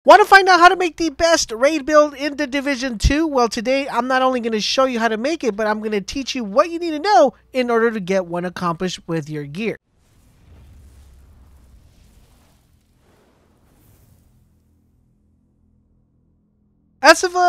Want to find out how to make the best raid build in the Division 2? Well, today I'm not only going to show you how to make it, but I'm going to teach you what you need to know in order to get one accomplished with your gear.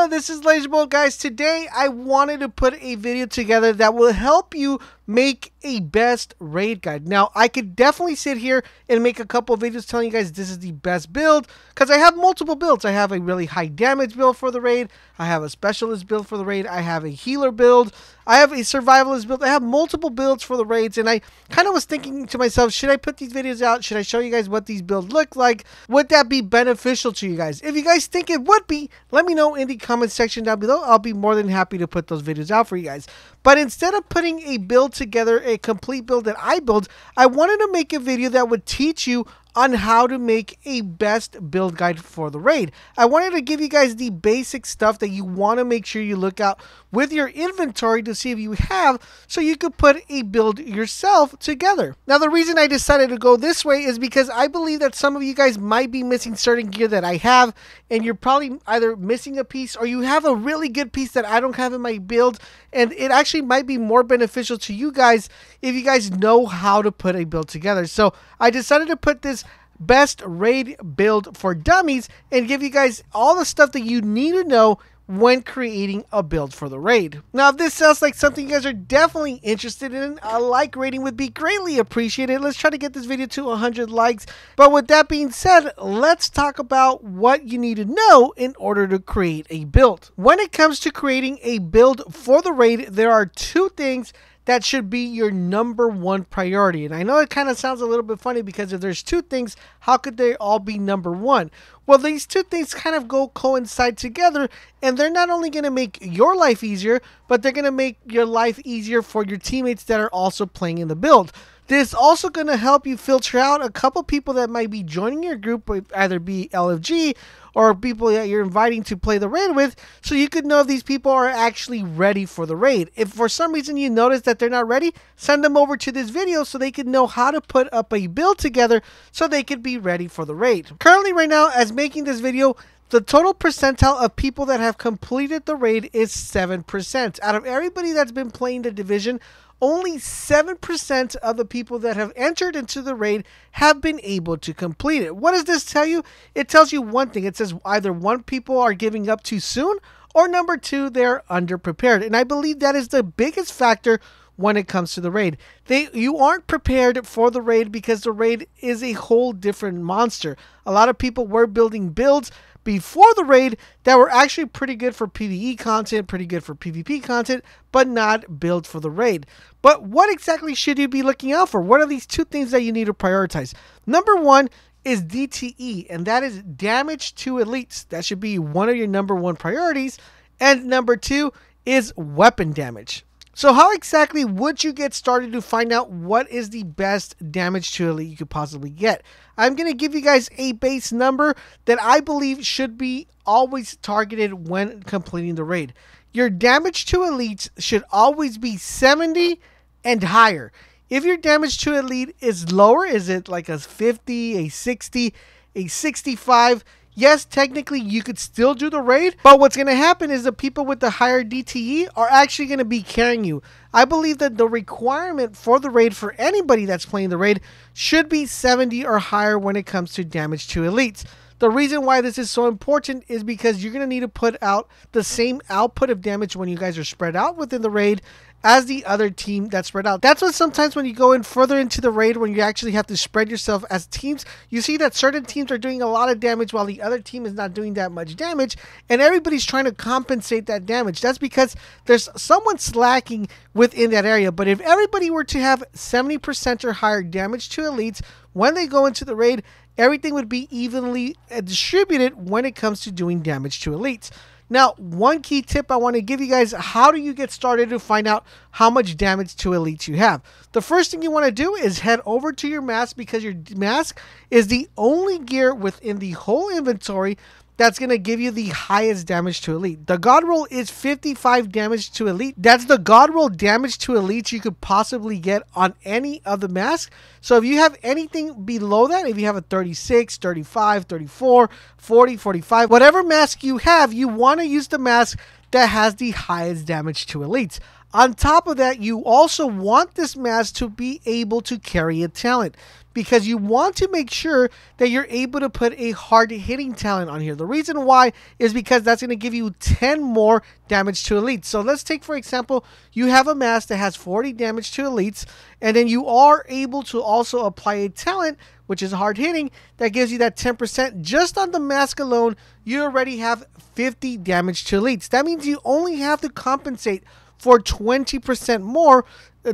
This is LaserBolt, guys. Today I wanted to put a video together that will help you make a best raid guide. Now, I could definitely sit here and make a couple of videos telling you guys this is the best build, because I have multiple builds. I have a really high damage build for the raid, I have a specialist build for the raid, I have a healer build, I have a survivalist build. I have multiple builds for the raids, and I kind of was thinking to myself, should I put these videos out? Should I show you guys what these builds look like? Would that be beneficial to you guys? If you guys think it would be, let me know in the comment section down below. I'll be more than happy to put those videos out for you guys. But instead of putting a build together, a complete build that I build, I wanted to make a video that would teach you on how to make a best build guide for the raid. I wanted to give you guys the basic stuff that you want to make sure you look out with your inventory to see if you have, so you could put a build yourself together. Now, the reason I decided to go this way is because I believe that some of you guys might be missing certain gear that I have, and you're probably either missing a piece or you have a really good piece that I don't have in my build, and it actually might be more beneficial to you guys if you guys know how to put a build together. So I decided to put this best raid build for dummies and give you guys all the stuff that you need to know when creating a build for the raid. Now, if this sounds like something you guys are definitely interested in, a like rating would be greatly appreciated. Let's try to get this video to 100 likes. But with that being said, let's talk about what you need to know in order to create a build. When it comes to creating a build for the raid, there are two things that should be your number one priority. And I know it kind of sounds a little bit funny, because if there's two things, how could they all be number one? Well, these two things kind of coincide together, and they're not only going to make your life easier, but they're going to make your life easier for your teammates that are also playing in the build. This is also going to help you filter out a couple people that might be joining your group, either be LFG or people that you're inviting to play the raid with, so you could know if these people are actually ready for the raid. If for some reason you notice that they're not ready, send them over to this video so they can know how to put up a build together so they could be ready for the raid. Currently, right now, as making this video, the total percentile of people that have completed the raid is 7%. Out of everybody that's been playing the division, only 7% of the people that have entered into the raid have been able to complete it. What does this tell you? It tells you one thing. It says either one, people are giving up too soon, or number two, they're underprepared. And I believe that is the biggest factor when it comes to the raid. You aren't prepared for the raid because the raid is a whole different monster. A lot of people were building builds before the raid that were actually pretty good for PvE content, pretty good for PvP content, but not built for the raid. But what exactly should you be looking out for? What are these two things that you need to prioritize? Number one is DTE, and that is damage to elites. That should be one of your number one priorities. And number two is weapon damage. So how exactly would you get started to find out what is the best damage to elite you could possibly get? I'm going to give you guys a base number that I believe should be always targeted when completing the raid. Your damage to elites should always be 70 and higher. If your damage to elite is lower, is it like a 50, a 60, a 65? Yes, technically you could still do the raid, but what's going to happen is the people with the higher DTE are actually going to be carrying you. I believe that the requirement for the raid for anybody that's playing the raid should be 70 or higher when it comes to damage to elites. The reason why this is so important is because you're going to need to put out the same output of damage when you guys are spread out within the raid as the other team that's spread out. That's what sometimes when you go in further into the raid, when you actually have to spread yourself as teams, you see that certain teams are doing a lot of damage while the other team is not doing that much damage, and everybody's trying to compensate that damage. That's because there's someone slacking within that area. But if everybody were to have 70% or higher damage to elites when they go into the raid, everything would be evenly distributed when it comes to doing damage to elites. Now, one key tip I want to give you guys, how do you get started to find out how much damage to elites you have? The first thing you want to do is head over to your mask, because your mask is the only gear within the whole inventory that's going to give you the highest damage to elite. The God roll is 55 damage to elite. That's the God roll damage to elite you could possibly get on any of the masks. So if you have anything below that, if you have a 36, 35, 34, 40, 45, whatever mask you have, you want to use the mask that has the highest damage to elites. On top of that, you also want this mask to be able to carry a talent, because you want to make sure that you're able to put a hard-hitting talent on here. The reason why is because that's going to give you 10 more damage to elites. So let's take, for example, you have a mask that has 40 damage to elites, and then you are able to also apply a talent, which is hard-hitting, that gives you that 10%. Just on the mask alone, you already have 50 damage to elites. That means you only have to compensate for 20% more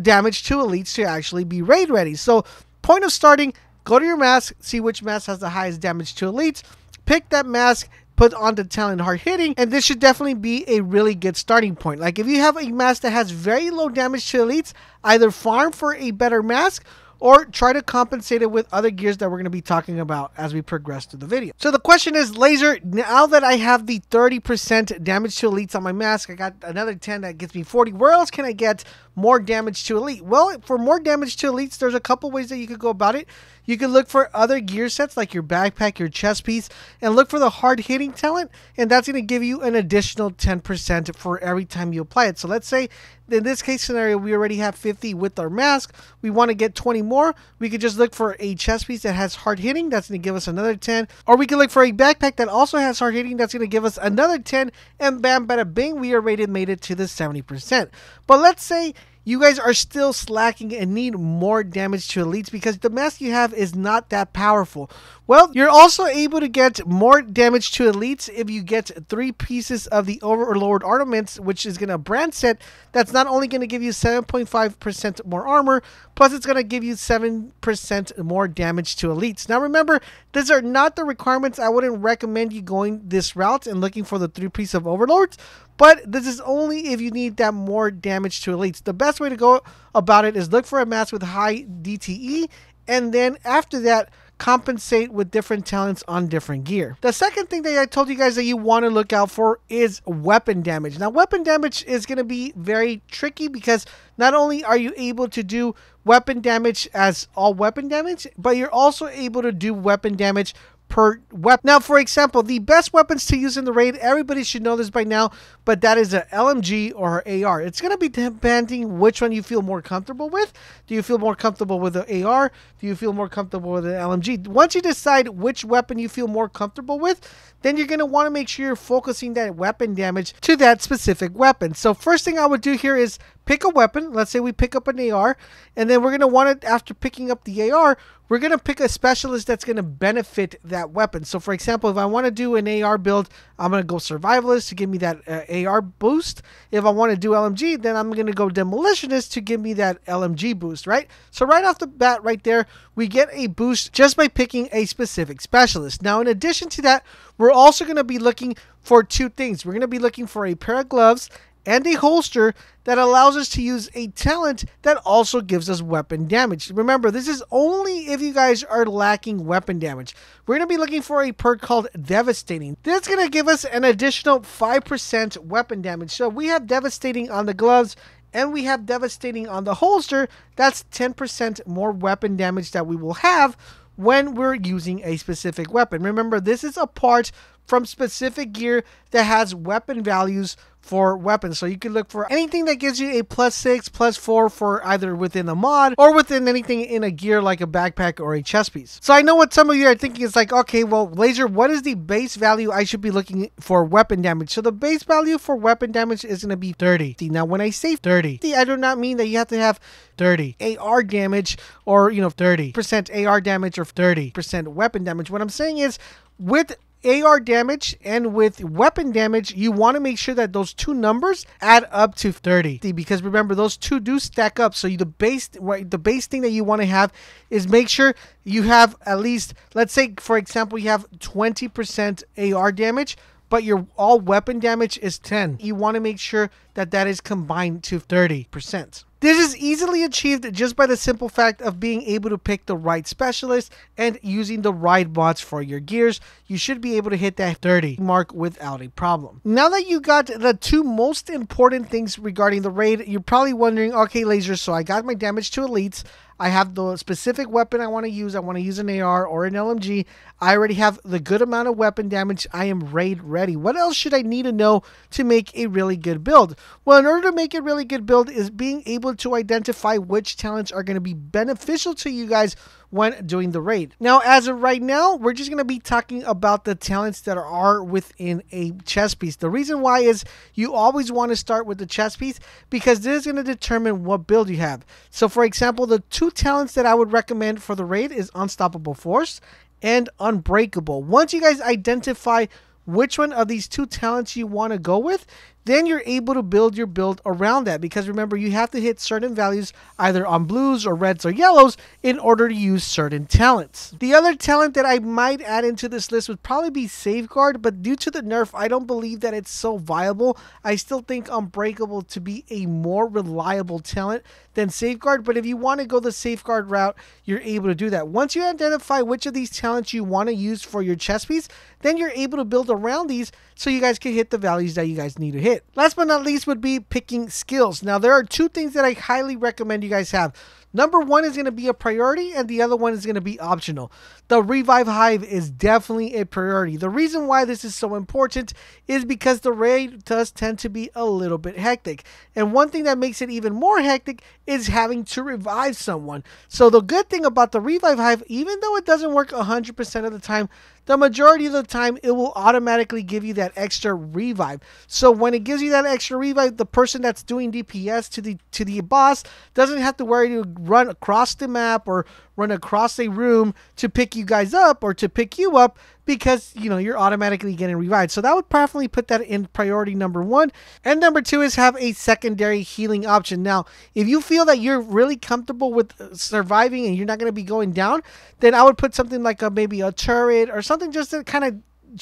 damage to elites to actually be raid ready. So point of starting, go to your mask, see which mask has the highest damage to elites, pick that mask, put on the talent hard hitting, and this should definitely be a really good starting point. Like if you have a mask that has very low damage to elites, either farm for a better mask or try to compensate it with other gears that we're going to be talking about as we progress through the video. So the question is, Laser, now that I have the 30% damage to elites on my mask, I got another 10 that gets me 40. Where else can I get more damage to elite? Well, for more damage to elites, there's a couple ways that you could go about it. You can look for other gear sets like your backpack, your chest piece, and look for the hard hitting talent, and that's going to give you an additional 10% for every time you apply it. So let's say in this case scenario, we already have 50 with our mask. We want to get 20 more. We could just look for a chest piece that has hard hitting. That's going to give us another 10. Or we can look for a backpack that also has hard hitting. That's going to give us another 10. And bam, bada bing, we already made it to the 70%. But let's say you guys are still slacking and need more damage to elites because the mask you have is not that powerful. Well, you're also able to get more damage to elites if you get 3 pieces of the Overlord Ornaments, which is going to brand set. That's not only going to give you 7.5% more armor, plus it's going to give you 7% more damage to elites. Now remember, these are not the requirements. I wouldn't recommend you going this route and looking for the 3 pieces of Overlords, but this is only if you need that more damage to elites. The best way to go about it is look for a mask with high DTE, and then after that, compensate with different talents on different gear. The second thing that I told you guys that you want to look out for is weapon damage. Now, weapon damage is going to be very tricky because not only are you able to do weapon damage as all weapon damage, but you're also able to do weapon damage per weapon. Now, for example, the best weapons to use in the raid, everybody should know this by now, but that is a LMG or AR. It's going to be depending which one you feel more comfortable with. Do you feel more comfortable with the AR? Do you feel more comfortable with the LMG? Once you decide which weapon you feel more comfortable with, then you're going to want to make sure you're focusing that weapon damage to that specific weapon. So first thing I would do here is pick a weapon. Let's say we pick up an AR, and then we're going to want it, after picking up the AR, we're going to pick a specialist that's going to benefit that weapon. So for example, if I want to do an AR build, I'm going to go Survivalist to give me that AR boost. If I want to do LMG, then I'm going to go Demolitionist to give me that LMG boost, right? So right off the bat right there, we get a boost just by picking a specific specialist. Now, in addition to that, we're also going to be looking for 2 things. We're going to be looking for a pair of gloves and a holster that allows us to use a talent that also gives us weapon damage. Remember, this is only if you guys are lacking weapon damage. We're going to be looking for a perk called Devastating. That's going to give us an additional 5% weapon damage. So we have Devastating on the gloves and we have Devastating on the holster. That's 10% more weapon damage that we will have when we're using a specific weapon. Remember, this is apart from specific gear that has weapon values for weapons. So you can look for anything that gives you a +6, +4 for either within a mod or within anything in a gear like a backpack or a chest piece. So I know what some of you are thinking is like, okay, well, Laser, what is the base value I should be looking for weapon damage? So the base value for weapon damage is going to be 30. Now, when I say 30, I do not mean that you have to have 30 AR damage or, 30% AR damage or 30% weapon damage. What I'm saying is, with AR damage and with weapon damage, you want to make sure that those 2 numbers add up to 30, because remember, those 2 do stack up. So the base thing that you want to have is make sure you have at least, let's say for example, you have 20% AR damage, but your all weapon damage is 10. You want to make sure that that is combined to 30%. This is easily achieved just by the simple fact of being able to pick the right specialist and using the right mods for your gears. You should be able to hit that 30 mark without a problem. Now that you got the two most important things regarding the raid, you're probably wondering, okay, Laser, so I got my damage to elites. I have the specific weapon I want to use. I want to use an AR or an LMG. I already have the good amount of weapon damage. I am raid ready. What else should I need to know to make a really good build? Well, in order to make a really good build is being able to identify which talents are going to be beneficial to you guys when doing the raid. Now, as of right now, we're just going to be talking about the talents that are within a chest piece. The reason why is you always want to start with the chest piece because this is going to determine what build you have. So, for example, the two talents that I would recommend for the raid is Unstoppable Force and Unbreakable. Once you guys identify which one of these two talents you want to go with, then you're able to build your build around that, because remember, you have to hit certain values either on blues or reds or yellows in order to use certain talents. The other talent that I might add into this list would probably be Safeguard, but due to the nerf, I don't believe that it's so viable. I still think Unbreakable to be a more reliable talent than Safeguard, but if you want to go the Safeguard route, you're able to do that. Once you identify which of these talents you want to use for your chest piece, then you're able to build around these so you guys can hit the values that you guys need to hit. Last but not least would be picking skills. Now, there are two things that I highly recommend you guys have. Number one is going to be a priority, and the other one is going to be optional. The Revive Hive is definitely a priority. The reason why this is so important is because the raid does tend to be a little bit hectic. And one thing that makes it even more hectic is having to revive someone. So the good thing about the Revive Hive, even though it doesn't work 100% of the time, the majority of the time it will automatically give you that extra revive. So when it gives you that extra revive, the person that's doing DPS to the boss doesn't have to worry to run across the map or run across a room to pick you guys up or to pick you up, because you're automatically getting revived. So that would definitely put that in priority number one. And number two is have a secondary healing option. Now, if you feel that you're really comfortable with surviving and you're not going to be going down, then I would put something like maybe a turret or something just to kind of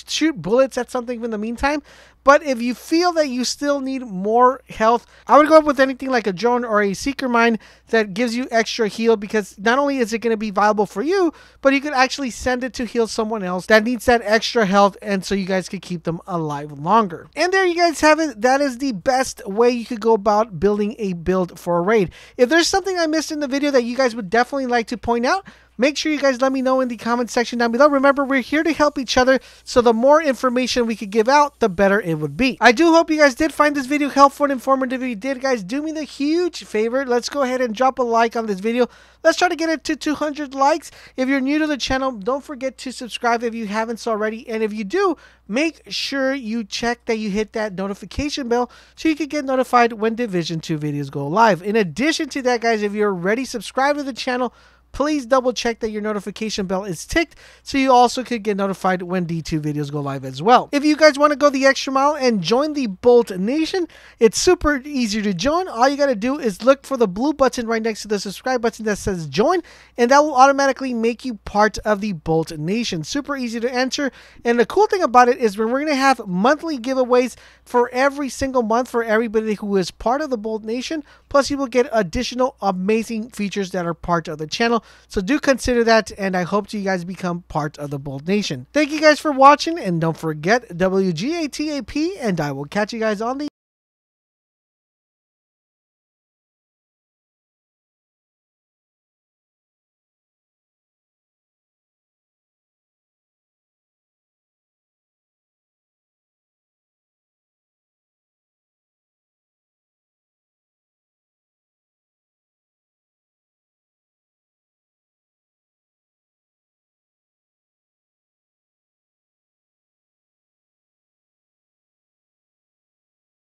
shoot bullets at something in the meantime. But if you feel that you still need more health, I would go up with anything like a drone or a seeker mine that gives you extra heal, because not only is it going to be viable for you, but you could actually send it to heal someone else that needs that extra health, and so you guys could keep them alive longer. And there you guys have it. That is the best way you could go about building a build for a raid. If there's something I missed in the video that you guys would definitely like to point out, make sure you guys let me know in the comment section down below. Remember, we're here to help each other, so the more information we could give out, the better it would be. I do hope you guys did find this video helpful and informative. If you did, guys, do me the huge favor. Let's go ahead and drop a like on this video. Let's try to get it to 200 likes. If you're new to the channel, don't forget to subscribe if you haven't so already. And if you do, make sure you check that you hit that notification bell so you can get notified when Division 2 videos go live. In addition to that, guys, if you're already subscribed to the channel, please double check that your notification bell is ticked so you also could get notified when D2 videos go live as well. If you guys want to go the extra mile and join the Bolt Nation, it's super easy to join. All you got to do is look for the blue button right next to the subscribe button that says join, and that will automatically make you part of the Bolt Nation. Super easy to enter. And the cool thing about it is we're going to have monthly giveaways for every single month for everybody who is part of the Bolt Nation. Plus, you will get additional amazing features that are part of the channel. So do consider that, and I hope you guys become part of the Bolt Nation. Thank you guys for watching, and don't forget WGATAP, and I will catch you guys on the